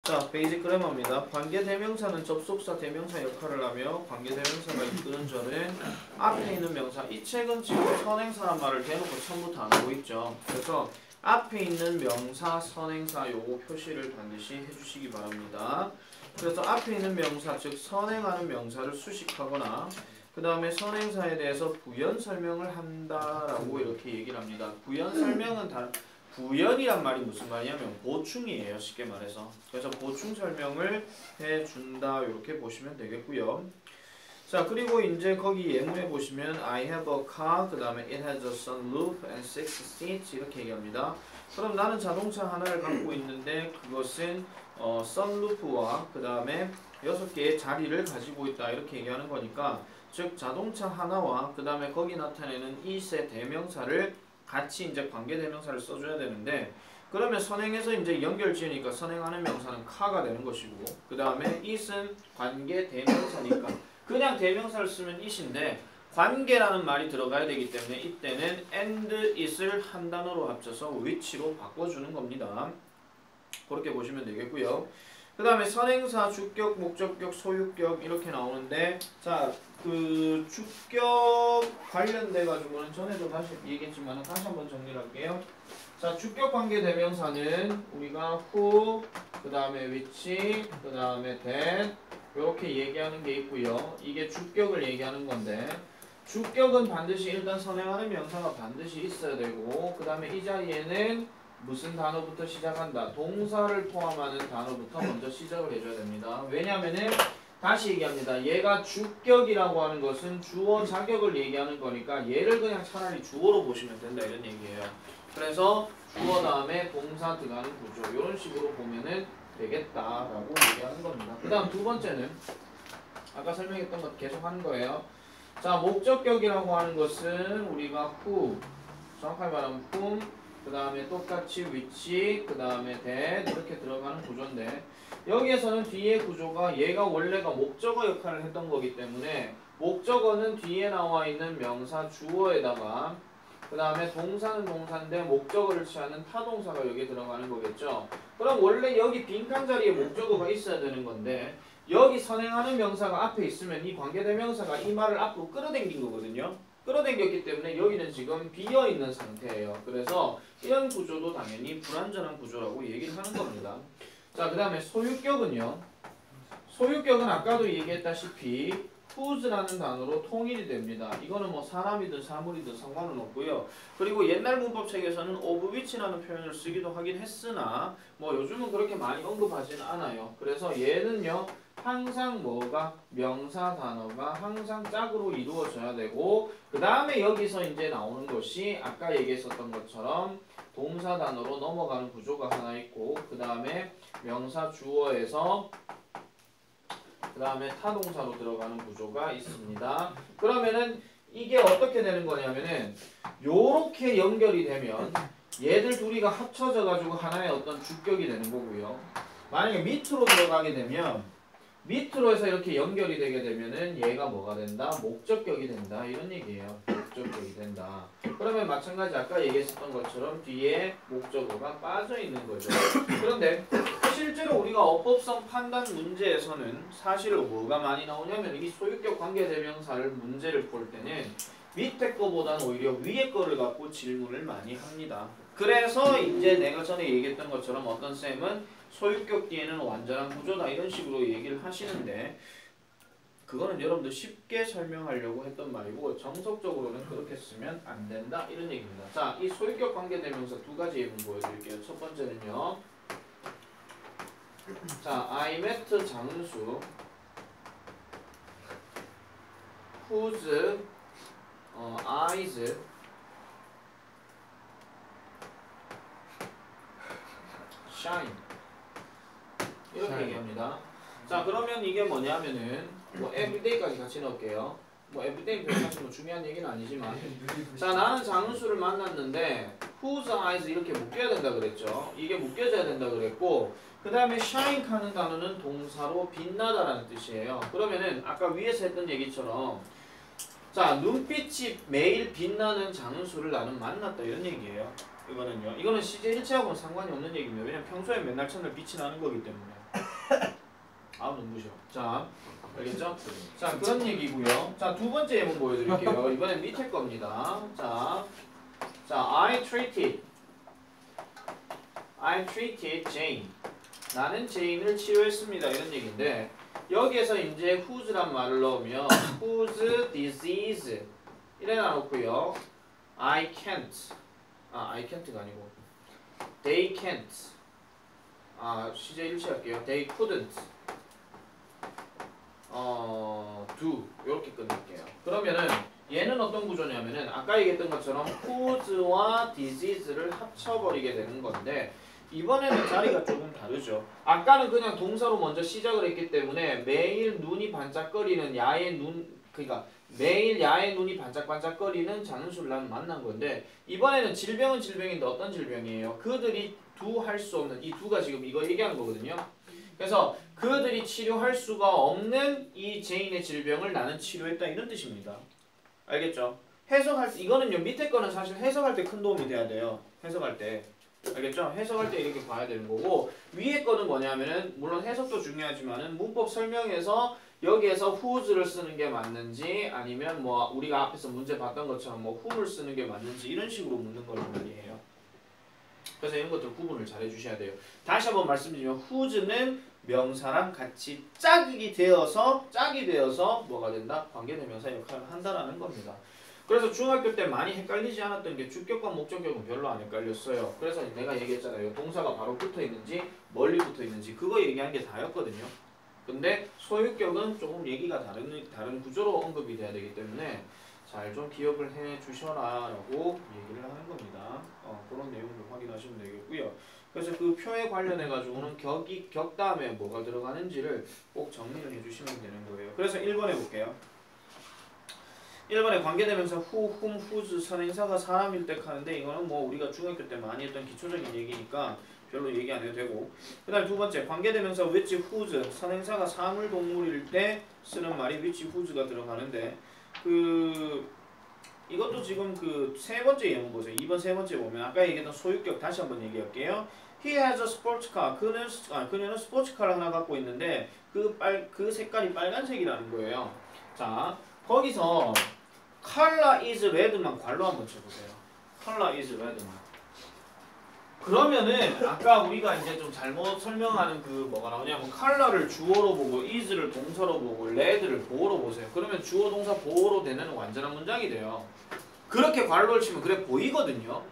자, 베이직 그래머입니다. 관계대명사는 접속사 대명사 역할을 하며 관계대명사가 이끄는 절은 앞에 있는 명사, 이 책은 지금 선행사란 말을 대놓고 처음부터 안 하고 있죠. 그래서 앞에 있는 명사, 선행사 요거 표시를 반드시 해주시기 바랍니다. 그래서 앞에 있는 명사, 즉 선행하는 명사를 수식하거나 그 다음에 선행사에 대해서 부연 설명을 한다라고 이렇게 얘기를 합니다. 부연 설명은 부연이란 말이 무슨 말이냐면 보충이에요. 쉽게 말해서. 그래서 보충 설명을 해준다 이렇게 보시면 되겠고요. 자, 그리고 이제 거기 예문에 보시면 I have a car, 그 다음에 it has a sunroof and 6 seats 이렇게 얘기합니다. 그럼 나는 자동차 하나를 갖고 있는데 그것은 sunroof와 그 다음에 6개의 자리를 가지고 있다 이렇게 얘기하는 거니까, 즉 자동차 하나와 그 다음에 거기 나타내는 it의 대명사를 같이 이제 관계대명사를 써줘야 되는데, 그러면 선행에서 이제 연결 지으니까 선행하는 명사는 카가 되는 것이고, 그 다음에 it은 관계대명사니까 그냥 대명사를 쓰면 it인데 관계라는 말이 들어가야 되기 때문에 이때는 and it을 한 단어로 합쳐서 which로 바꿔주는 겁니다. 그렇게 보시면 되겠고요. 그 다음에 선행사, 주격, 목적격, 소유격 이렇게 나오는데, 자, 그 주격 관련돼 가지고는 전에도 다시 얘기했지만 다시 한번 정리를 할게요. 자, 주격 관계 대명사는 우리가 who, 그 다음에 which, 그 다음에 that 이렇게 얘기하는 게 있고요. 이게 주격을 얘기하는 건데, 주격은 반드시 일단 선행하는 명사가 반드시 있어야 되고, 그 다음에 이 자리에는 무슨 단어부터 시작한다? 동사를 포함하는 단어부터 먼저 시작을 해줘야 됩니다. 왜냐면은 다시 얘기합니다. 얘가 주격이라고 하는 것은 주어 자격을 얘기하는 거니까 얘를 그냥 차라리 주어로 보시면 된다 이런 얘기예요. 그래서 주어 다음에 동사 들어가는 구조 이런 식으로 보면은 되겠다라고 얘기하는 겁니다. 그 다음 두 번째는 아까 설명했던 것 계속 하는 거예요. 자, 목적격이라고 하는 것은 우리가 who, 정확하게 말하면 whom, 그 다음에 똑같이 which, 그 다음에 that 이렇게 들어가는 구조인데, 여기에서는 뒤에 구조가 얘가 원래가 목적어 역할을 했던 거기 때문에 목적어는 뒤에 나와 있는 명사 주어에다가 그 다음에 동사는 동사인데 목적어를 취하는 타동사가 여기에 들어가는 거겠죠. 그럼 원래 여기 빈칸 자리에 목적어가 있어야 되는 건데 여기 선행하는 명사가 앞에 있으면 이 관계대명사가 이 말을 앞으로 끌어당긴 거거든요. 끌어당겼기 때문에 여기는 지금 비어있는 상태예요. 그래서 이런 구조도 당연히 불완전한 구조라고 얘기를 하는 겁니다. 자, 그 다음에 소유격은요. 소유격은 아까도 얘기했다시피 whose라는 단어로 통일이 됩니다. 이거는 뭐 사람이든 사물이든 상관은 없고요. 그리고 옛날 문법책에서는 of which라는 표현을 쓰기도 하긴 했으나 뭐 요즘은 그렇게 많이 언급하지는 않아요. 그래서 얘는요. 항상 뭐가 명사 단어가 항상 짝으로 이루어져야 되고, 그 다음에 여기서 이제 나오는 것이 아까 얘기했었던 것처럼 동사 단어로 넘어가는 구조가 하나 있고, 그 다음에 명사 주어에서 그 다음에 타동사로 들어가는 구조가 있습니다. 그러면은 이게 어떻게 되는 거냐면은 요렇게 연결이 되면 얘들 둘이가 합쳐져 가지고 하나의 어떤 주격이 되는 거고요. 만약에 밑으로 들어가게 되면 밑으로 해서 이렇게 연결이 되게 되면은 얘가 뭐가 된다? 목적격이 된다. 이런 얘기예요. 목적격이 된다. 그러면 마찬가지 아까 얘기했었던 것처럼 뒤에 목적어가 빠져 있는 거죠. 그런데 실제로 우리가 어법성 판단 문제에서는 사실 뭐가 많이 나오냐면 이 소유격 관계대명사를 문제를 볼 때는 밑에 거보다는 오히려 위에 거를 갖고 질문을 많이 합니다. 그래서 이제 내가 전에 얘기했던 것처럼 어떤 쌤은 소유격 뒤에는 완전한 구조다 이런 식으로 얘기를 하시는데, 그거는 여러분들 쉽게 설명하려고 했던 말이고 정석적으로는 그렇게 쓰면 안 된다 이런 얘기입니다. 자, 이 소유격 관계대명사 두 가지 예문 보여드릴게요. 첫 번째는요. 자, I met 장은수 whose eyes shine 이렇게 얘기합니다. 자, 그러면 이게 뭐냐면은 뭐 everyday까지 같이 넣을게요. 뭐 everyday 사실 뭐 중요한 얘기는 아니지만, 자, 나는 장은수를 만났는데 whose eyes 이렇게 묶여야 된다 그랬죠. 이게 묶여져야 된다 그랬고, 그 다음에 shine 하는 단어는 동사로 빛나다라는 뜻이에요. 그러면은 아까 위에서 했던 얘기처럼 자, 눈빛이 매일 빛나는 장은수를 나는 만났다 이런 얘기예요. 이거는요. 이거는 시제 일체하고는 상관이 없는 얘기입니다. 왜냐면 평소에 맨날 첫날 빛이 나는 거기 때문에. 아우 눈부셔. 자, 알겠죠? 자, 그런 얘기고요. 자, 두 번째 예문 보여드릴게요. 이번엔 밑에 겁니다. 자, I treated Jane. 나는 제인을 치료했습니다. 이런 얘기인데 여기에서 이제 whose란 말을 넣으면 whose disease 이래 놔놓고요. I can't. I can't가 아니고 they can't. 시제 일치할게요. they couldn't. do 이렇게 끝낼게요. 그러면은 얘는 어떤 구조냐면은 아까 얘기했던 것처럼 whose와 disease를 합쳐버리게 되는 건데 이번에는 자리가 조금 다르죠. 아까는 그냥 동사로 먼저 시작을 했기 때문에 매일 눈이 반짝거리는 야의 눈, 그러니까 매일 야의 눈이 반짝반짝거리는 장은술란 만난 건데 이번에는 질병은 질병인데 어떤 질병이에요? 그들이 할 수 없는 이 두가 지금 이거 얘기하는 거거든요. 그래서 그들이 치료할 수가 없는 이 제인의 질병을 나는 치료했다 이런 뜻입니다. 알겠죠? 해석할 때 이거는요 밑에 거는 사실 해석할 때 큰 도움이 돼야 돼요. 해석할 때. 알겠죠? 해석할 때 이렇게 봐야 되는 거고 위에 거는 뭐냐면은 물론 해석도 중요하지만은 문법 설명에서 여기에서 whose를 쓰는 게 맞는지 아니면 뭐 우리가 앞에서 문제 봤던 것처럼 뭐 whom을 쓰는 게 맞는지 이런 식으로 묻는 거란 말이에요. 그래서 이런 것들 구분을 잘 해주셔야 돼요. 다시 한번 말씀드리면 whose는 명사랑 같이 짝이 되어서 뭐가 된다? 관계대명사 역할을 한다라는 겁니다. 그래서 중학교 때 많이 헷갈리지 않았던 게 주격과 목적격은 별로 안 헷갈렸어요. 그래서 내가 얘기했잖아요. 동사가 바로 붙어 있는지 멀리 붙어 있는지 그거 얘기한 게 다였거든요. 근데 소유격은 조금 얘기가 다른 구조로 언급이 돼야 되기 때문에 잘 좀 기억을 해 주셔라 라고 얘기를 하는 겁니다. 그런 내용을 확인하시면 되겠고요. 그래서 그 표에 관련해 가지고는 격 다음에 뭐가 들어가는지를 꼭 정리를 해 주시면 되는 거예요. 그래서 1번 해볼게요. 1번에 관계대명사 who, whom, whose 선행사가 사람일 때 하는데 이거는 뭐 우리가 중학교 때 많이 했던 기초적인 얘기니까 별로 얘기 안 해도 되고 그 다음에 두 번째 관계대명사 which, whose 선행사가 사물, 동물일 때 쓰는 말이 which, whose가 들어가는데 이것도 지금 그 세 번째 예문 보세요. 2번 세 번째 보면 아까 얘기했던 소유격 다시 한번 얘기할게요. He has a sports car. 그녀는 스포츠카를 하나 갖고 있는데 그 색깔이 빨간색이라는 거예요. 자 거기서 color is red만 괄호 한번 쳐보세요. color is red만. 그러면은 아까 우리가 이제 좀 잘못 설명하는 그 뭐가 나오냐면 color를 주어로 보고 is를 동사로 보고 red를 보어로 보세요. 그러면 주어 동사 보어로 되는 완전한 문장이 돼요. 그렇게 괄호를 치면 그래 보이거든요.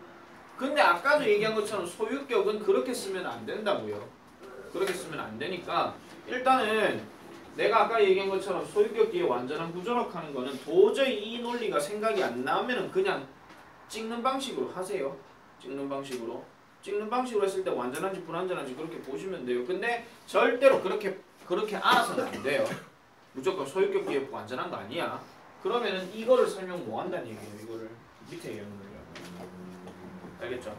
근데 아까도 얘기한 것처럼 소유격은 그렇게 쓰면 안 된다고요. 그렇게 쓰면 안 되니까 일단은 내가 아까 얘기한 것처럼 소유격 뒤에 완전한 구조력 하는 거는 도저히 이 논리가 생각이 안 나면은 그냥 찍는 방식으로 하세요. 찍는 방식으로 했을 때 완전한지 불완전한지 그렇게 보시면 돼요. 근데 절대로 그렇게 알아서는 안 돼요. 무조건 소유격 뒤에 완전한 거 아니야. 그러면은 이거를 설명 못 한다는 얘기예요. 이거를 밑에 얘기하는 거예요. 알겠죠?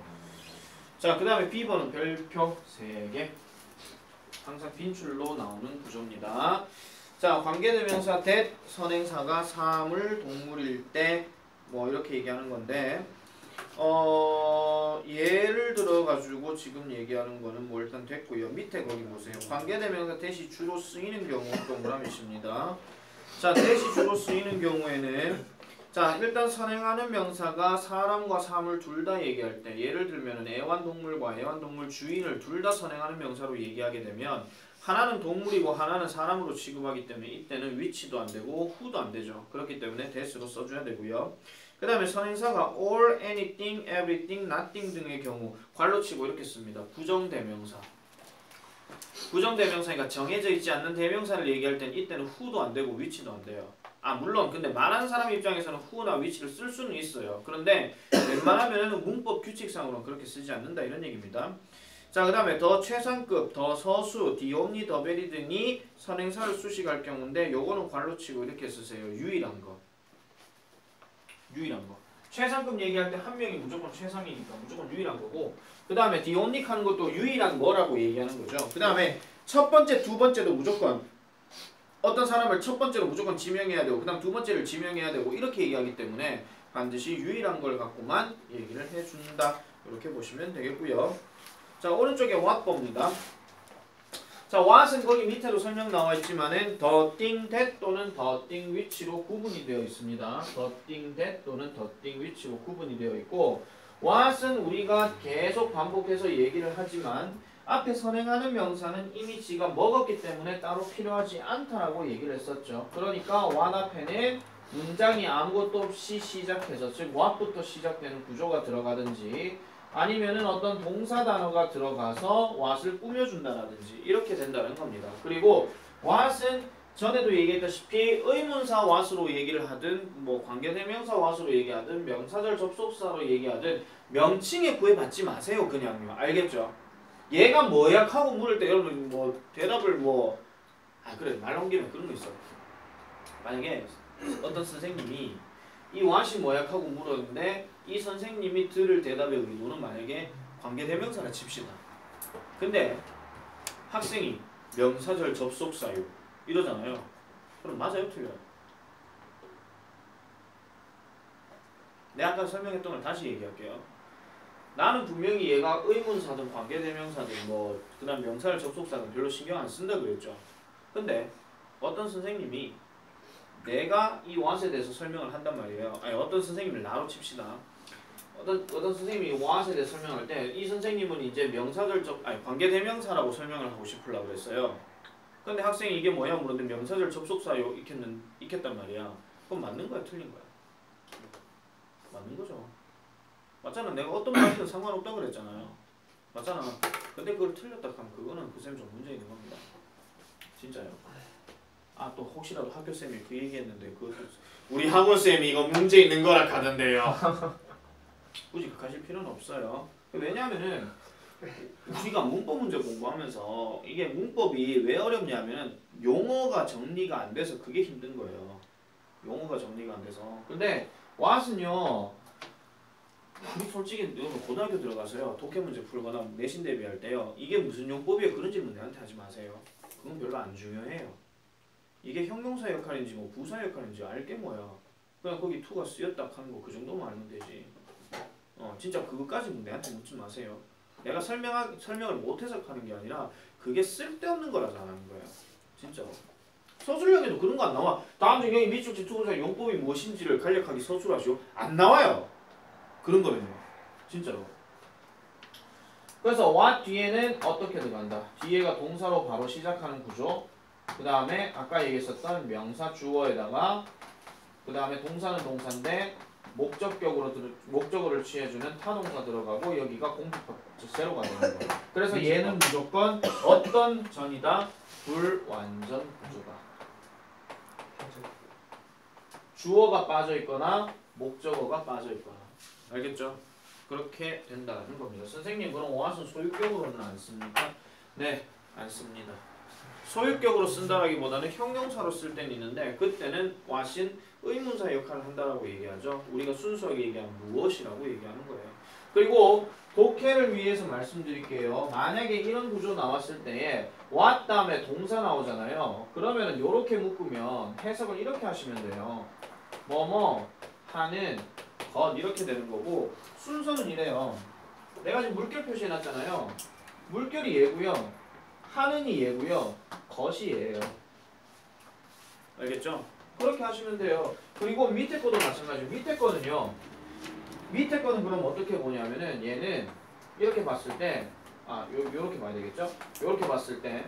자, 그 다음에 B번은 별표 3개. 항상 빈줄로 나오는 구조입니다. 자, 관계대명사 that 선행사가 사물, 동물일 때 뭐 이렇게 얘기하는 건데 예를 들어 가지고 지금 얘기하는 거는 뭐 일단 됐고요. 밑에 거기 보세요. 관계대명사 that이 주로 쓰이는 경우 동그라미입니다. 자, that이 주로 쓰이는 경우에는 자, 일단 선행하는 명사가 사람과 사물 둘 다 얘기할 때 예를 들면 애완동물과 애완동물 주인을 둘 다 선행하는 명사로 얘기하게 되면 하나는 동물이고 하나는 사람으로 취급하기 때문에 이때는 which도 안 되고 who도 안 되죠. 그렇기 때문에 that으로 써줘야 되고요. 그 다음에 선행사가 all, anything, everything, nothing 등의 경우 괄호 치고 이렇게 씁니다. 부정대명사. 부정대명사니까 정해져 있지 않는 대명사를 얘기할 땐 이때는 who도 안 되고 which도 안 돼요. 물론 근데 말하는 사람 입장에서는 who나 which를 쓸 수는 있어요. 그런데 웬만하면 문법 규칙상으로는 그렇게 쓰지 않는다 이런 얘기입니다. 자, 그 다음에 더 최상급, 더 서수, the only, the very 등이 선행사를 수식할 경우인데 요거는 괄호 치고 이렇게 쓰세요. 유일한 거. 최상급 얘기할 때 한 명이 무조건 최상이니까 무조건 유일한 거고 그 다음에 the only 하는 것도 유일한 뭐라고 얘기하는 거죠. 그 다음에 첫 번째, 두 번째도 무조건 어떤 사람을 첫 번째로 무조건 지명해야 되고 그 다음 두 번째를 지명해야 되고 이렇게 얘기하기 때문에 반드시 유일한 걸 갖고만 얘기를 해준다 이렇게 보시면 되겠고요. 자, 오른쪽에 what 봅니다. 자, what은 거기 밑에도 설명 나와 있지만은 the thing that 또는 the thing which로 구분이 되어 있습니다. the thing that 또는 the thing which로 구분이 되어 있고, what은 우리가 계속 반복해서 얘기를 하지만 앞에 선행하는 명사는 이미 지가 먹었기 때문에 따로 필요하지 않다라고 얘기를 했었죠. 그러니까 what 앞에는 문장이 아무것도 없이 시작해서, 즉 what부터 시작되는 구조가 들어가든지 아니면은 어떤 동사 단어가 들어가서 what을 꾸며준다라든지 이렇게 된다는 겁니다. 그리고 what은 전에도 얘기했다시피 의문사 what으로 얘기를 하든 뭐 관계대명사 what으로 얘기하든 명사절 접속사로 얘기하든 명칭에 구애받지 마세요. 그냥요. 알겠죠? 얘가 뭐야 하고 물을 때 여러분 뭐 대답을 그래 말 온 김에 그런 거 있어. 만약에 어떤 선생님이 이 what이 뭐야 하고 물었는데 이 선생님이 들을 대답의 의도는 만약에 관계대명사라 칩시다. 근데 학생이 명사절 접속사요 이러잖아요. 그럼 맞아요? 틀려요? 내가 아까 설명했던 걸 다시 얘기할게요. 나는 분명히 얘가 의문사든 관계대명사든 뭐 그다음 명사절 접속사든 별로 신경 안 쓴다 그랬죠. 근데 어떤 선생님이 내가 이 what에 대해서 설명을 한단 말이에요. 아니 어떤 선생님을 나로 칩시다. 어떤 선생님이 what에 대해서 설명할 때 이 선생님은 이제 명사절 관계대명사라고 설명을 하고 싶으려고 그랬어요. 근데 학생이 이게 뭐야 물었는데 명사절 접속사요 익혔단 말이야. 그럼 맞는 거야 틀린 거야? 맞는 거죠. 맞잖아. 내가 어떤 말이든 상관없다고 그랬잖아요. 맞잖아. 근데 그걸 틀렸다 하면 그거는 그 쌤 좀 문제 있는 겁니다. 진짜요. 또 혹시라도 학교쌤이 그 얘기했는데 그것도 우리 학원쌤이 이거 문제 있는 거라 하던데요. 굳이 그렇게 하실 필요는 없어요. 왜냐하면은 우리가 문법 문제 공부하면서 이게 문법이 왜 어렵냐면 용어가 정리가 안 돼서 그게 힘든 거예요. 용어가 정리가 안 돼서. 근데 what은요 우리 솔직히 고등학교 들어가서요 독해 문제 풀거나 내신 대비할 때요 이게 무슨 용법이에요 그런 질문 내한테 하지 마세요. 그건 별로 안 중요해요. 이게 형용사 역할인지 뭐 부사 역할인지 알게 뭐야. 그냥 거기 to가 쓰였다 하는 거 그 정도만 알면 되지. 진짜 그것까지 내한테 묻지 마세요. 내가 설명을 못 해석하는 게 아니라 그게 쓸데없는 거라서 안 하는 거예요. 진짜로. 서술형에도 그런 거 안 나와. 다음 중 형이 미축지 투부사 용법이 무엇인지를 간략하게 서술하시오. 안 나와요. 그런 거는요. 진짜로. 그래서 what 뒤에는 어떻게 들어간다. 뒤에가 동사로 바로 시작하는 구조. 그 다음에 아까 얘기했었던 명사 주어에다가 그 다음에 동사는 동사인데 목적어를 취해주는 타동사 들어가고 여기가 공부법 제로가 되는 거예요. 그래서 얘는 무조건 어떤 전이다? 불완전 구조다. 주어가 빠져있거나 목적어가 빠져있거나 알겠죠? 그렇게 된다는 겁니다. 선생님 그럼 what은 소유격으로는 안 씁니까? 네, 안 씁니다. 소유격으로 쓴다라기보다는 형용사로 쓸 때는 있는데 그때는 what은 의문사 역할을 한다라고 얘기하죠. 우리가 순수하게 얘기하면 무엇이라고 얘기하는 거예요. 그리고 독해를 위해서 말씀드릴게요. 만약에 이런 구조 나왔을 때에 what 다음에 동사 나오잖아요. 그러면은 이렇게 묶으면 해석을 이렇게 하시면 돼요. 뭐뭐 하는 것 이렇게 되는 거고 순서는 이래요. 내가 지금 물결 표시해놨잖아요. 물결이 얘고요. 하는이 얘고요. 것이 얘예요. 알겠죠? 그렇게 하시면 돼요. 그리고 밑에 거도 마찬가지예요. 밑에 거는요. 밑에 거는 그럼 어떻게 보냐면은 얘는 이렇게 봤을 때 요렇게 봐야 되겠죠? 요렇게 봤을 때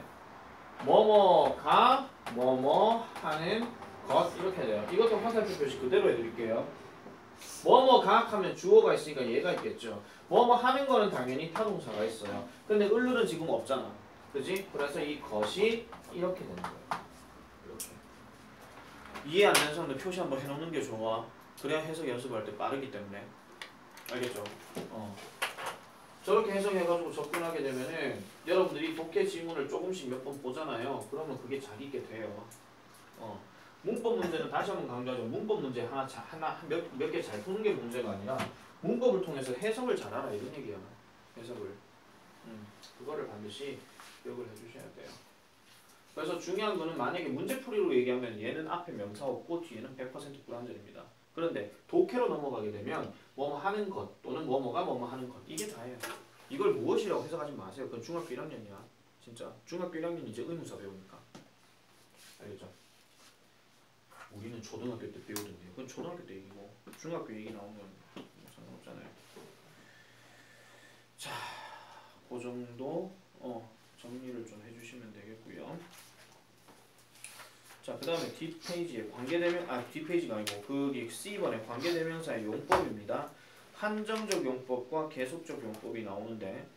뭐뭐가 뭐뭐 하는 것 이렇게 돼요. 이것도 화살표 표시 그대로 해드릴게요. 뭐뭐가 하면 주어가 있으니까 얘가 있겠죠. 뭐뭐 하는 거는 당연히 타동사가 있어요. 근데 을룰은 지금 없잖아. 그지? 그래서 이 것이 이렇게 되는 거예요. 이렇게. 이해 안 되는 사람들 표시 한번 해놓는 게 좋아. 그래야 해석 연습할 때 빠르기 때문에. 알겠죠? 저렇게 해석해가지고 접근하게 되면은 여러분들이 독해 지문을 조금씩 몇 번 보잖아요. 그러면 그게 잘 있게 돼요. 문법 문제는 다시 한번 강조하죠. 문법 문제 몇 개 잘 푸는 게 문제가 아니라 문법을 통해서 해석을 잘하라 이런 얘기야. 해석을. 그거를 반드시 기억을 해주셔야 돼요. 그래서 중요한 거는 만약에 문제풀이로 얘기하면 얘는 앞에 명사 없고 뒤에는 100% 불완전입니다. 그런데 독해로 넘어가게 되면 뭐뭐 하는 것 또는 뭐뭐가 뭐뭐 하는 것 이게 다예요. 이걸 무엇이라고 해석하지 마세요. 그건 중학교 1학년이야. 진짜 중학교 1학년 이제 의무사 배우니까. 알겠죠? 우리는 초등학교 때 배우던데요. 그건 초등학교 때 얘기고 중학교 얘기 나오면 상관없잖아요. 자, 그 정도 정리를 좀 해주시면 되겠고요. 자, 그 다음에 뒷페이지에 뒷페이지가 아니고 거기 C번에 관계대명사의 용법입니다. 한정적 용법과 계속적 용법이 나오는데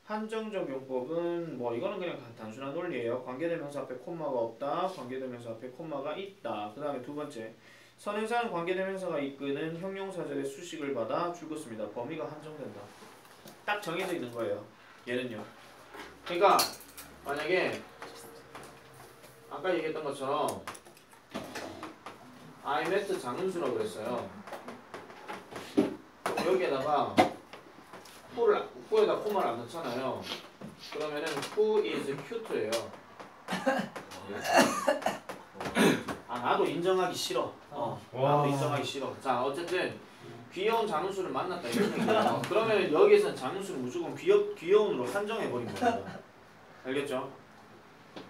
한정적 용법은 뭐 이거는 그냥 단순한 논리예요. 관계대명사 앞에 콤마가 없다. 관계대명사 앞에 콤마가 있다. 그 다음에 두 번째 선행사는 관계대명사가 이끄는 형용사절의 수식을 받아 줄긋습니다. 범위가 한정된다. 딱 정해져 있는 거예요. 얘는요. 그러니까 만약에 아까 얘기했던 것처럼 I met 장은수라고 그랬어요. 여기에다가 who에다 콤마를 안 넣잖아요. 그러면은 who is cute예요. 나도 인정하기 싫어. 나도 인정하기 싫어. 자, 어쨌든 귀여운 장은수를 만났다 이런 얘기예요. 그러면 여기에서는 장은수를 무조건 귀여운으로 한정해버린 겁니다. 알겠죠?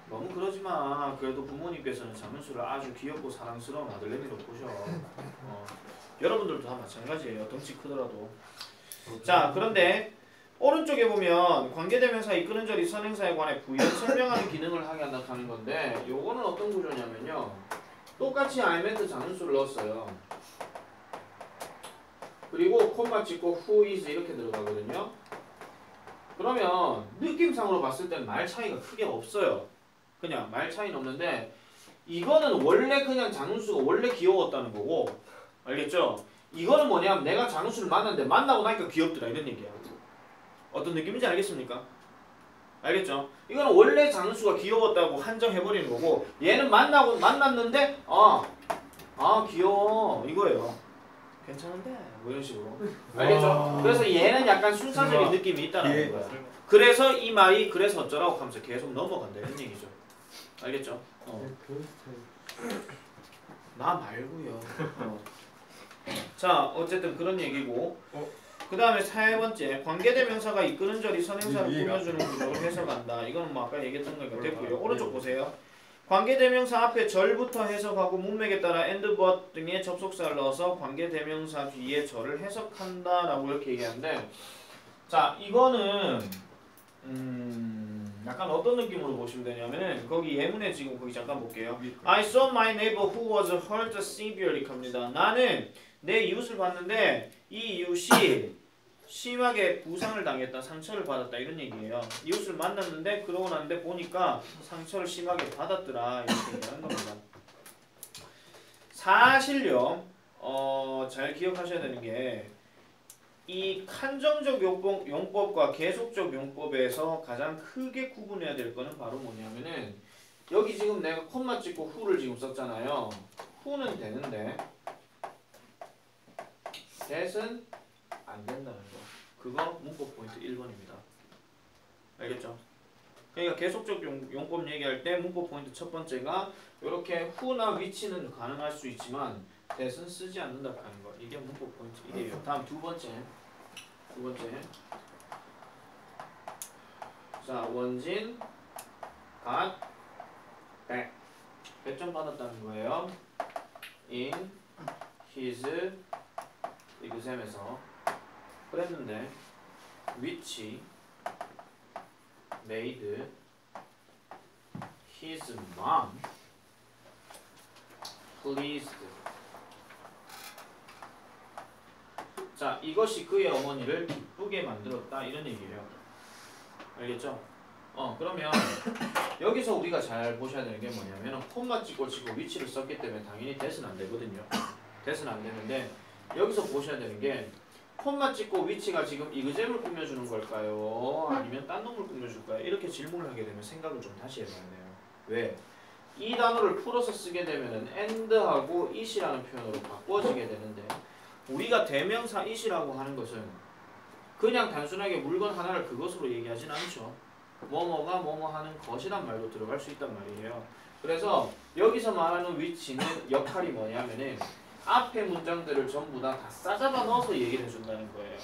너무 그러지 마. 그래도 부모님께서는 장은수를 아주 귀엽고 사랑스러운 아들내미로 보셔. 여러분들도 다 마찬가지예요. 덩치 크더라도. 자, 그런데 오른쪽에 보면 관계대명사 이끄는 절이 선행사에 관해 부연 설명하는 기능을 하게 한다 하는 건데 요거는 어떤 구조냐면요. 똑같이 I met 장은수를 넣었어요. 그리고 콤마 찍고 who is 이렇게 들어가거든요. 그러면 느낌상으로 봤을 때는 말 차이가 크게 없어요. 그냥 말 차이는 없는데 이거는 원래 그냥 장은수가 원래 귀여웠다는 거고 알겠죠? 이거는 뭐냐면 내가 장은수를 만났는데 만나고 나니까 귀엽더라 이런 얘기야. 어떤 느낌인지 알겠습니까? 알겠죠? 이거는 원래 장은수가 귀여웠다고 한정해버리는 거고 얘는 만났는데 귀여워 이거예요. 괜찮은데 뭐 이런 식으로 알겠죠? 그래서 얘는 약간 순사적인 느낌이 있다는 거야. 그래서 이 말이 그래서 어쩌라고 하면서 계속 넘어간다 이런 얘기죠. 알겠죠? 나 말고요. 자, 어쨌든 그런 얘기고 그 다음에 세 번째 관계대명사가 이끄는 절이 선행사를 꾸며주는 구조를 해석한다. 이건 뭐 아까 얘기했던 거니까 됐고요. 오른쪽 보세요. 관계대명사 앞에 절부터 해석하고 문맥에 따라 and, but 등의 접속사를 넣어서 관계대명사 뒤에 절을 해석한다 라고 이렇게 얘기하는데 자, 이거는 약간 어떤 느낌으로 보시면 되냐면은 거기 예문에 지금 거기 잠깐 볼게요. I saw my neighbor who was hurt severely 합니다. 나는 내 이웃을 봤는데 이 이웃이 심하게 부상을 당했다, 상처를 받았다 이런 얘기예요. 이웃을 만났는데 그러고 났는데 보니까 상처를 심하게 받았더라 이렇게 얘기하는 겁니다. 사실요, 잘 기억하셔야 되는 게 이 한정적 용법과 계속적 용법에서 가장 크게 구분해야 될 거는 바로 뭐냐면은 여기 지금 내가 콤마 찍고 who를 지금 썼잖아요. who는 되는데 that은 안 된다는 거. 그거 문법 포인트 1번입니다. 알겠죠? 그러니까 계속적 용법 얘기할 때 문법 포인트 첫 번째가 이렇게 who나 which는 가능할 수 있지만 that은 쓰지 않는다는 거. 이게 문법 포인트 1이에요. 다음 두 번째. 자, 원진 got back. 100점 받았다는 거예요. in his exam에서. 그랬는데 which made his mom pleased. 자, 이것이 그의 어머니를 기쁘게 만들었다 이런 얘기예요. 알겠죠? 그러면 여기서 우리가 잘 보셔야 되는 게 뭐냐면 콤마 찍고 치고 위치를 썼기 때문에 당연히 that은 안 되거든요. that은 안 되는데 여기서 보셔야 되는 게 콤마 찍고 위치가 지금 이그잼을 꾸며주는 걸까요? 아니면 딴 놈을 꾸며줄까요? 이렇게 질문을 하게 되면 생각을 좀 다시 해봐야 돼요. 왜? 이 단어를 풀어서 쓰게 되면은 and하고 it이라는 표현으로 바꿔지게 되는데 우리가 대명사 it이라고 하는 것은 그냥 단순하게 물건 하나를 그것으로 얘기하진 않죠. 뭐뭐가 뭐뭐 하는 것이란 말도 들어갈 수 있단 말이에요. 그래서 여기서 말하는 which는 역할이 뭐냐면은 앞에 문장들을 전부 다 싸잡아 넣어서 얘기를 해준다는 거예요.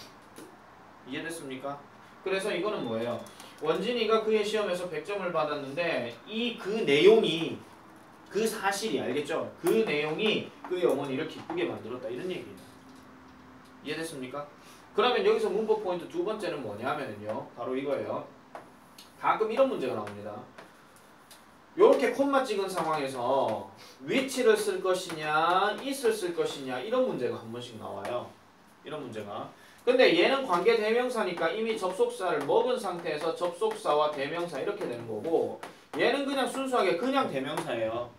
이해됐습니까? 그래서 이거는 뭐예요? 원진이가 그의 시험에서 100점을 받았는데 그 내용이 그 사실이 알겠죠? 그 내용이 그의 어머니를 기쁘게 만들었다 이런 얘기예요. 이해됐습니까? 그러면 여기서 문법 포인트 두 번째는 뭐냐면요. 바로 이거예요. 가끔 이런 문제가 나옵니다. 요렇게 콤마 찍은 상황에서 which를 쓸 것이냐 is를 쓸 것이냐 이런 문제가 한 번씩 나와요. 이런 문제가. 근데 얘는 관계 대명사니까 이미 접속사를 먹은 상태에서 접속사와 대명사 이렇게 되는 거고 얘는 그냥 순수하게 그냥 대명사예요.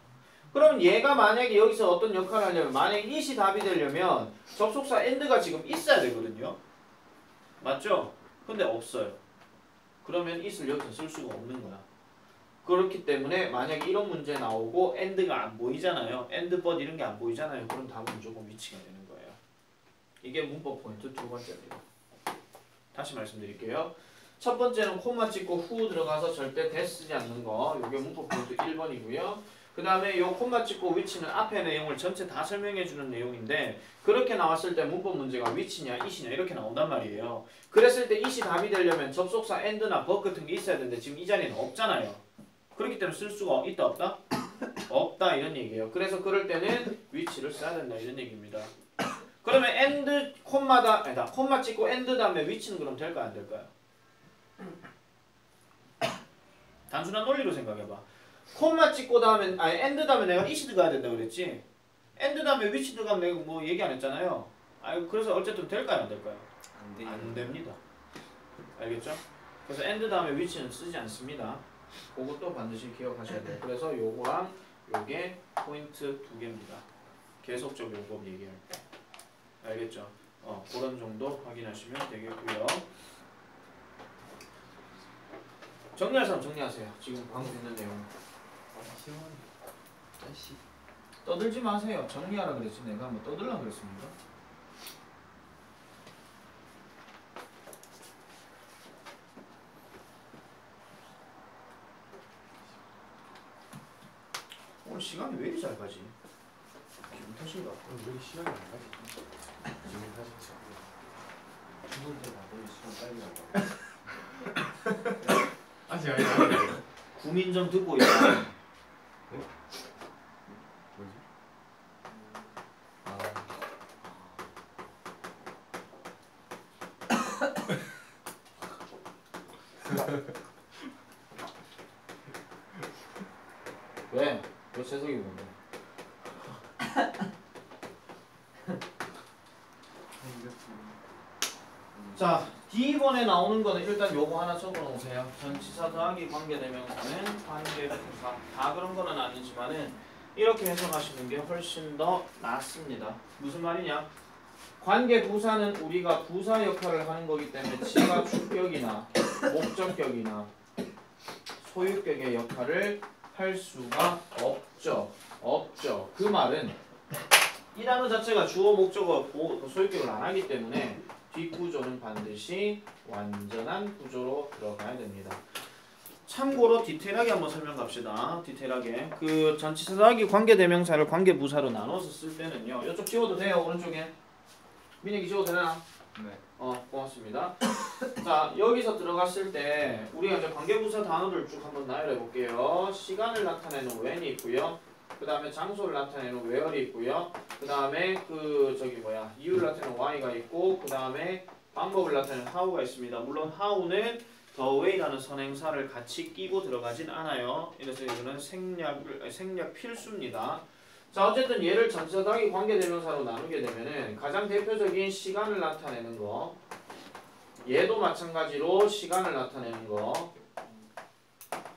그럼 얘가 만약에 여기서 어떤 역할을 하려면 만약에 it이 답이 되려면 접속사 and가 지금 있어야 되거든요. 맞죠? 근데 없어요. 그러면 it을 여기서 쓸 수가 없는 거야. 그렇기 때문에 만약에 이런 문제 나오고 and가 안 보이잖아요. and but 이런 게 안 보이잖아요. 그럼 답은 무조건 which가 되는 거예요. 이게 문법 포인트 두 번째입니다. 다시 말씀드릴게요. 첫 번째는 콤마 찍고 후 들어가서 절대 대 쓰지 않는 거. 이게 문법 포인트 1번이고요. 그 다음에 요 콤마 찍고 which는 앞에 내용을 전체 다 설명해 주는 내용인데 그렇게 나왔을 때 문법 문제가 which냐 it이냐 이렇게 나온단 말이에요. 그랬을 때 it이 답이 되려면 접속사 and나 but 같은 게 있어야 되는데 지금 이 자리에는 없잖아요. 그렇기 때문에 쓸 수가 있다 없다? 없다 이런 얘기예요. 그래서 그럴 때는 which를 써야 된다 이런 얘기입니다. 그러면 and 콤마다 아니다. 콤마 찍고 and 다음에 which는 그럼 될까요 안 될까요? 단순한 논리로 생각해봐. 콤마 찍고 다음에 and 다음에 내가 it이 들어가야 된다 그랬지. and 다음에 which 들어가면 내가 뭐 얘기 안 했잖아요. 그래서 어쨌든 될까요 안 될까요? 안 됩니다. 알겠죠? 그래서 and 다음에 which는 쓰지 않습니다. 그것도 반드시 기억하셔야 돼요. 그래서 요거랑 요게 포인트 두 개입니다. 계속적 용법 얘기할 때. 알겠죠? 그런 정도 확인하시면 되겠고요. 정리할 사람 정리하세요. 지금 방금 있는 내용. 떠들지 마세요. 정리하라 그랬지. 내가 뭐 떠들라 그랬습니까? 오늘 시간이 왜 이리 잘 가지? 기분 탓인가? 왜 이렇게 시간이 안 가지? 지금 사실 두 번째 봐도 시간 빨리 간다. 아직 아니. 구민정 듣고 있어. 뭐지? 왜? 왜 재석이 뭔데? 자, D번에 나오는 거는 일단 요거 하나 적어놓으세요. 전치사 더하기 관계대명사는 관계대명사. 다 그런 거는 아니지만은 이렇게 해석하시는 게 훨씬 더 낫습니다. 무슨 말이냐? 관계부사는 우리가 부사 역할을 하는 거기 때문에 지가 주격이나 목적격이나 소유격의 역할을 할 수가 없죠. 없죠. 그 말은 이 단어 자체가 주어, 목적어, 소유격을 안 하기 때문에 뒷구조는 반드시 완전한 구조로 들어가야 됩니다. 참고로 디테일하게 한번 설명 갑시다. 디테일하게. 그 전치사 더하기 관계대명사를 관계부사로 나눠서 쓸 때는요. 이쪽 지워도 돼요. 오른쪽에. 민혁이 지워도 되나? 네. 고맙습니다. 자, 여기서 들어갔을 때 우리가 이제 관계부사 단어를 쭉 한번 나열해 볼게요. 시간을 나타내는 when이 있고요. 그 다음에 장소를 나타내는 where이 있고요. 그 다음에 이유를 나타내는 why가 있고, 그 다음에 방법을 나타내는 how가 있습니다. 물론 how는 the way라는 선행사를 같이 끼고 들어가진 않아요. 그래서 이거는 생략 필수입니다. 자, 어쨌든 얘를 전치사 더하기 관계대명사로 나누게 되면은 가장 대표적인 시간을 나타내는 거, 얘도 마찬가지로 시간을 나타내는 거,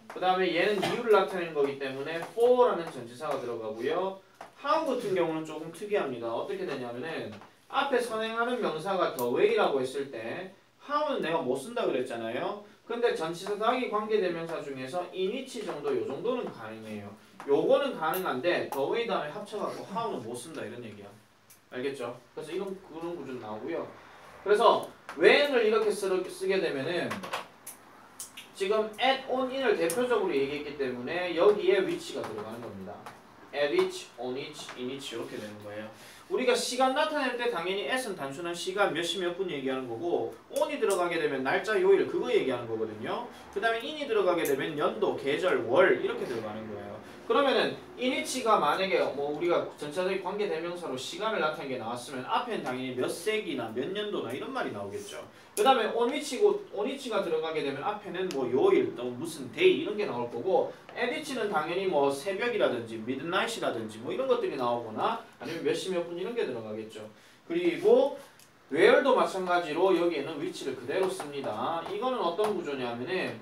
그 다음에 얘는 이유를 나타내는 거기 때문에 for라는 전치사가 들어가고요. how 같은 경우는 조금 특이합니다. 어떻게 되냐면은 앞에 선행하는 명사가 the way라고 했을 때 how는 내가 못 쓴다 그랬잖아요. 근데 전치사 더하기 관계대명사 중에서 in which 정도 요 정도는 가능해요. 요거는 가능한데 the way 다음에 합쳐갖고 how는 못 쓴다 이런 얘기야. 알겠죠? 그래서 그런 구조는 나오고요. 그래서 when을 이렇게 쓰게 되면은 지금 at, on, in을 대표적으로 얘기했기 때문에 여기에 which가 들어가는 겁니다. at which, on which, in which 이렇게 되는 거예요. 우리가 시간 나타낼 때 당연히 s는 단순한 시간 몇 시 몇 분 얘기하는 거고 on이 들어가게 되면 날짜 요일 그거 얘기하는 거거든요. 그 다음에 in이 들어가게 되면 연도, 계절, 월 이렇게 들어가는 거예요. 그러면은 in이치가 만약에 뭐 우리가 전체적인 관계대명사로 시간을 나타낸 게 나왔으면 앞에는 당연히 몇 세기나 몇 년도나 이런 말이 나오겠죠. 그 다음에 on이치가 들어가게 되면 앞에는 뭐 요일 또 무슨 데이 이런 게 나올 거고 at이치는 당연히 뭐 새벽이라든지 midnight이라든지 뭐 이런 것들이 나오거나 아니면 몇 시 몇 분 이런 게 들어가겠죠. 그리고 where도 마찬가지로 여기에는 위치를 그대로 씁니다. 이거는 어떤 구조냐면은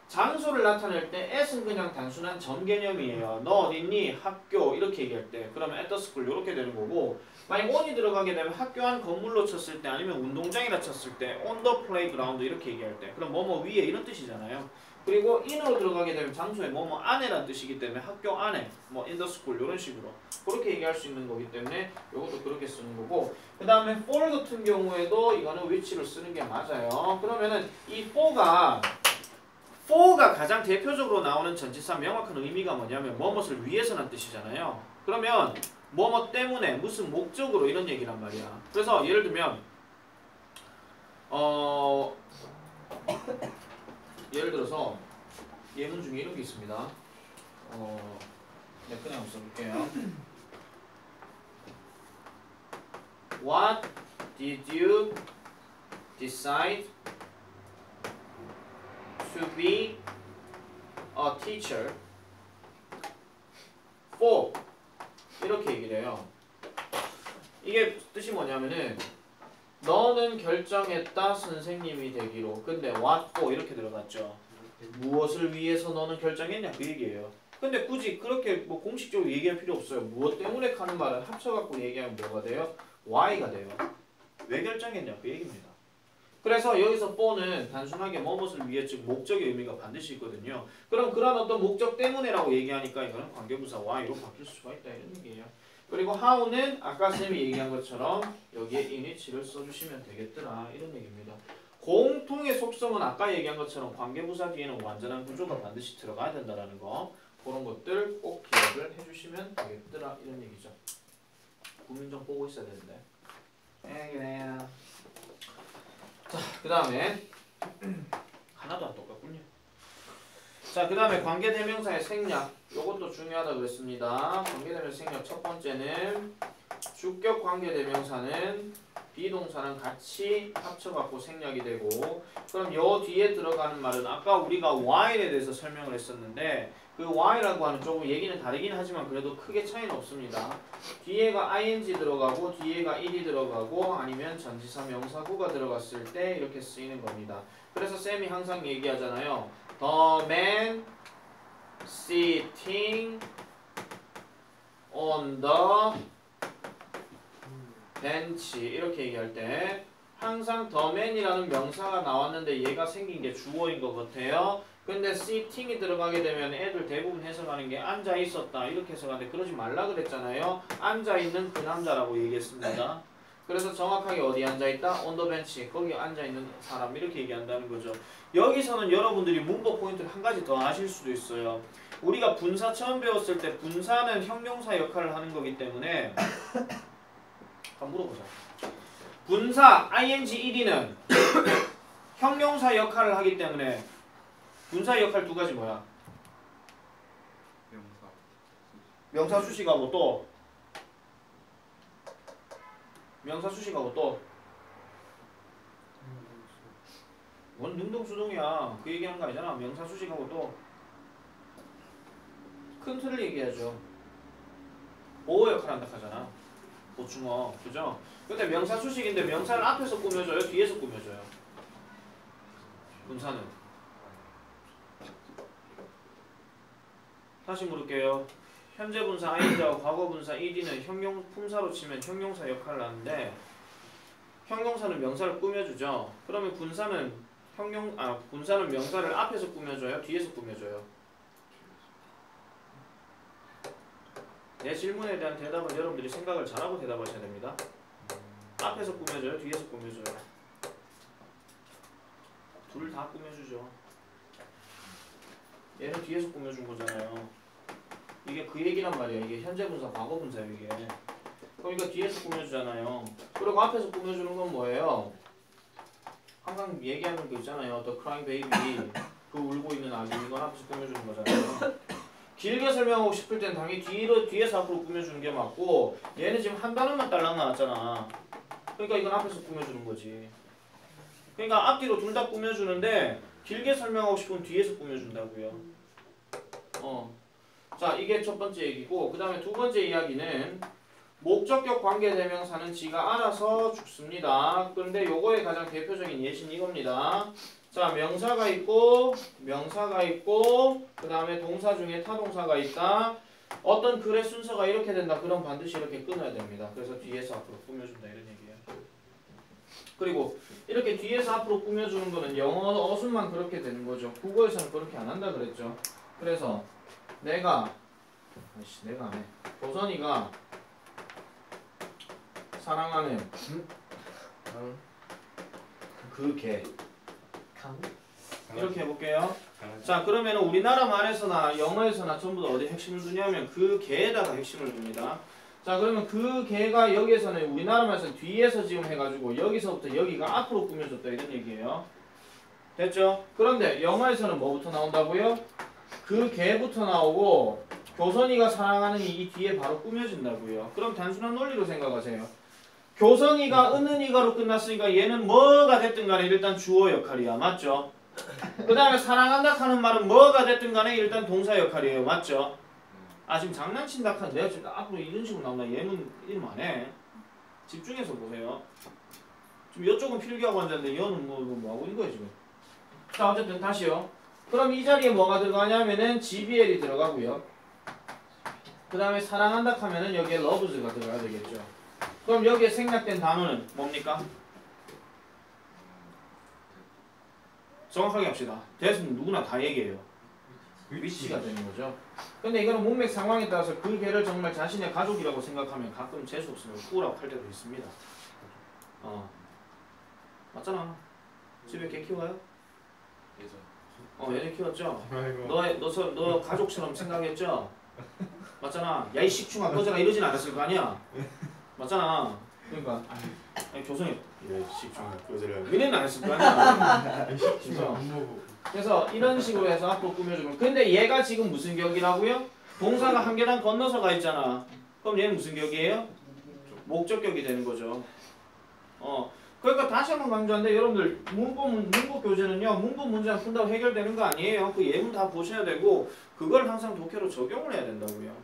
장소를 나타낼 때 at은 그냥 단순한 점 개념이에요. 너 어딨니? 학교 이렇게 얘기할 때 그러면 at the school 이렇게 되는 거고 만약 on이 들어가게 되면 학교 안 건물로 쳤을 때 아니면 운동장이라 쳤을 때 on the playground 이렇게 얘기할 때 그럼 뭐뭐 위에 이런 뜻이잖아요. 그리고 in으로 들어가게 되면 장소에 뭐뭐 안에란 뜻이기 때문에 학교 안에 뭐 in the school 이런 식으로 그렇게 얘기할 수 있는 거기 때문에 이것도 그렇게 쓰는 거고 그 다음에 for 같은 경우에도 이거는 위치를 쓰는 게 맞아요. 그러면은 이 for가 가장 대표적으로 나오는 전치사 명확한 의미가 뭐냐면 뭐뭇을 위해서란 뜻이잖아요. 그러면 뭐뭐 때문에 무슨 목적으로 이런 얘기란 말이야. 그래서 예를 들면 예를 들어서 예문 중에 이런 게 있습니다. 네, 그냥 써볼게요. What did you decide to be a teacher for? 이렇게 얘기를 해요. 이게 뜻이 뭐냐면은 너는 결정했다 선생님이 되기로. 근데 what for 이렇게 들어갔죠. 무엇을 위해서 너는 결정했냐 그 얘기예요. 근데 굳이 그렇게 뭐 공식적으로 얘기할 필요 없어요. 무엇 때문에 하는 말은 합쳐갖고 얘기하면 뭐가 돼요? why가 돼요. 왜 결정했냐 그 얘기입니다. 그래서 여기서 for는 단순하게 무엇을 위해 즉 목적의 의미가 반드시 있거든요. 그럼 그런 어떤 목적 때문에라고 얘기하니까 이거는 관계부사 why로 바뀔 수가 있다 이런 얘기예요. 그리고 how는 아까 쌤이 얘기한 것처럼 여기에 in이치를 써주시면 되겠더라 이런 얘기입니다. 공통의 속성은 아까 얘기한 것처럼 관계부사 뒤에는 완전한 구조가 반드시 들어가야 된다는 거 그런 것들 꼭 기억을 해주시면 되겠더라 이런 얘기죠. 구문정 보고 있어야 되는데. 그래요. 자, 그 다음에 하나도 안 똑같군요. 자, 그 다음에 관계대명사의 생략 요것도 중요하다고 그랬습니다. 관계대명사 생략 첫 번째는 주격 관계대명사는 비동사는 같이 합쳐갖고 생략이 되고 그럼 요 뒤에 들어가는 말은 아까 우리가 while에 대해서 설명을 했었는데 그 while라고 하는 조금 얘기는 다르긴 하지만 그래도 크게 차이는 없습니다. 뒤에가 ing 들어가고 뒤에가 ed이 들어가고 아니면 전치사 명사구가 들어갔을 때 이렇게 쓰이는 겁니다. 그래서 쌤이 항상 얘기하잖아요. The man sitting on the bench 이렇게 얘기할 때 항상 the man이라는 명사가 나왔는데 얘가 생긴 게 주어인 것 같아요. 근데 sitting이 들어가게 되면 애들 대부분 해석하는 게 앉아 있었다 이렇게 해석하는데 그러지 말라 그랬잖아요. 앉아 있는 그 남자라고 얘기했습니다. 그래서 정확하게 어디 앉아 있다? on the bench. 거기 앉아 있는 사람 이렇게 얘기한다는 거죠. 여기서는 여러분들이 문법 포인트를 한 가지 더 아실 수도 있어요. 우리가 분사 처음 배웠을 때 분사는 형용사 역할을 하는 거기 때문에 한번 물어보자. 분사 ing ed는 형용사 역할을 하기 때문에 분사 역할 두 가지 뭐야? 명사 수식하고 또 명사 수식하고 또 뭔 능동수동이야. 그 얘기하는 거 아니잖아. 명사 수식하고 또 큰 틀을 얘기하죠. 보호 역할 한다 하잖아. 보충어 그죠? 근데 명사 수식인데 명사를 앞에서 꾸며줘요? 뒤에서 꾸며줘요? 분사는 다시 물을게요. 현재 분사 ing하고 과거 분사 ed는 품사로 치면 형용사 역할을 하는데 형용사는 명사를 꾸며주죠. 그러면 분사는 명사를 앞에서 꾸며줘요? 뒤에서 꾸며줘요? 내 질문에 대한 대답은 여러분들이 생각을 잘하고 대답하셔야 됩니다. 앞에서 꾸며줘요? 뒤에서 꾸며줘요? 둘 다 꾸며주죠. 얘는 뒤에서 꾸며준 거잖아요. 이게 그 얘기란 말이야. 이게 현재 분사, 과거 분사예요. 이게. 그러니까 뒤에서 꾸며주잖아요. 그리고 앞에서 꾸며주는 건 뭐예요? 항상 얘기하는 거 있잖아요. The crying baby. 그 울고 있는 아기. 이건 앞에서 꾸며주는 거잖아요. 길게 설명하고 싶을 땐 당연히 뒤에서 앞으로 꾸며주는 게 맞고 얘는 지금 한 단어만 딸랑 나왔잖아. 그러니까 이건 앞에서 꾸며주는 거지. 그러니까 앞뒤로 둘 다 꾸며주는데 길게 설명하고 싶으면 뒤에서 꾸며준다고요. 자, 이게 첫 번째 얘기고 그 다음에 두 번째 이야기는 목적격 관계대명사는 지가 알아서 죽습니다. 그런데 요거의 가장 대표적인 예시는 이겁니다. 자, 명사가 있고 그 다음에 동사 중에 타동사가 있다. 어떤 글의 순서가 이렇게 된다. 그럼 반드시 이렇게 끊어야 됩니다. 그래서 뒤에서 앞으로 꾸며준다 이런 얘기예요. 그리고 이렇게 뒤에서 앞으로 꾸며주는 거는 영어 어순만 그렇게 되는 거죠. 국어에서는 그렇게 안 한다 그랬죠. 그래서 내가 안 해. 도선이가 사랑하는 그 개. 이렇게 해볼게요. 자, 그러면 우리나라 말에서나 영어에서나 전부 다 어디 핵심을 두냐면 그 개에다가 핵심을 둡니다. 자, 그러면 그 개가 여기에서는 우리나라 말에서는 뒤에서 지금 해가지고 여기서부터 여기가 앞으로 꾸며졌다 이런 얘기예요. 됐죠? 그런데 영어에서는 뭐부터 나온다고요? 그 개부터 나오고 교선이가 사랑하는 이 뒤에 바로 꾸며진다고요. 그럼 단순한 논리로 생각하세요. 교선이가 은은이가로 끝났으니까 얘는 뭐가 됐든 간에 일단 주어 역할이야. 맞죠? 그 다음에 사랑한다 하는 말은 뭐가 됐든 간에 일단 동사 역할이에요. 맞죠? 아, 지금 장난친다 하는 내가 지금 앞으로 이런 식으로 나온다. 얘는 이름 안 해. 집중해서 보세요. 지금 이쪽은 필기하고 앉았는데 얘는 뭐 하고 있는 거야 지금. 자, 어쨌든 다시요. 그럼 이 자리에 뭐가 들어가냐면은 GBL이 들어가고요. 그 다음에 사랑한다 하면은 여기에 loves가 들어가야 되겠죠. 그럼 여기에 생략된 단어는 뭡니까? 정확하게 합시다. 대신 누구나 다 얘기해요. 위치가 되는 거죠. 근데 이거는 문맥 상황에 따라서 그 개를 정말 자신의 가족이라고 생각하면 가끔 재수 없으면 후라고 할 때도 있습니다. 맞잖아. 집에 개 키워요? 얘네 키웠죠? 너 가족처럼 생각했죠? 맞잖아. 야 이 식충아 꺼져라 이러진 않았을 거 아니야? 맞잖아. 그러니까 아니 교성이 야 식충아 꺼져라 이러진 않았을 거 아니야? 그래서 이런 식으로 해서 앞으로 꾸며주면 근데 얘가 지금 무슨 격이라고요? 동사가 한 계단 건너서 가 있잖아. 그럼 얘는 무슨 격이에요? 목적격이 되는 거죠. 그러니까 다시 한번 강조하는데 여러분들 문법 교재는요 문법 문제만 푼다고 해결되는 거 아니에요. 그 예문 다 보셔야 되고 그걸 항상 독해로 적용을 해야 된다고요.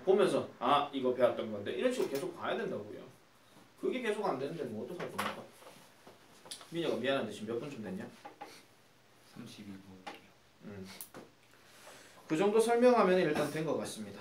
보면서 아 이거 배웠던 건데 이런 식으로 계속 봐야 된다고요. 그게 계속 안 되는데 뭐 어떡할 겁니까? 민혁아 미안한데 지금 몇 분쯤 됐냐? 32분. 그 정도 설명하면 일단 된 것 같습니다.